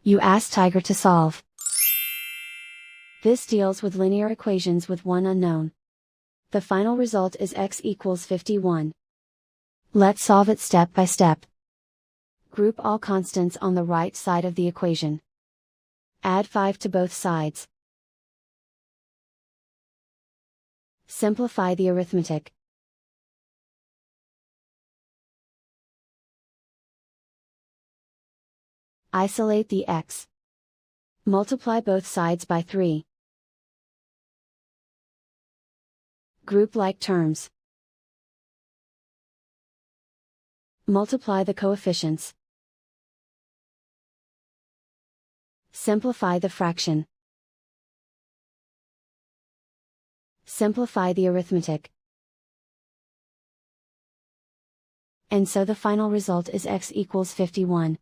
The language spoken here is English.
You ask Tiger to solve. This deals with linear equations with one unknown. The final result is x equals 51. Let's solve it step by step. Group all constants on the right side of the equation. Add 5 to both sides. Simplify the arithmetic. Isolate the x. Multiply both sides by 3. Group like terms. Multiply the coefficients. Simplify the fraction. Simplify the arithmetic. And so the final result is x equals 51.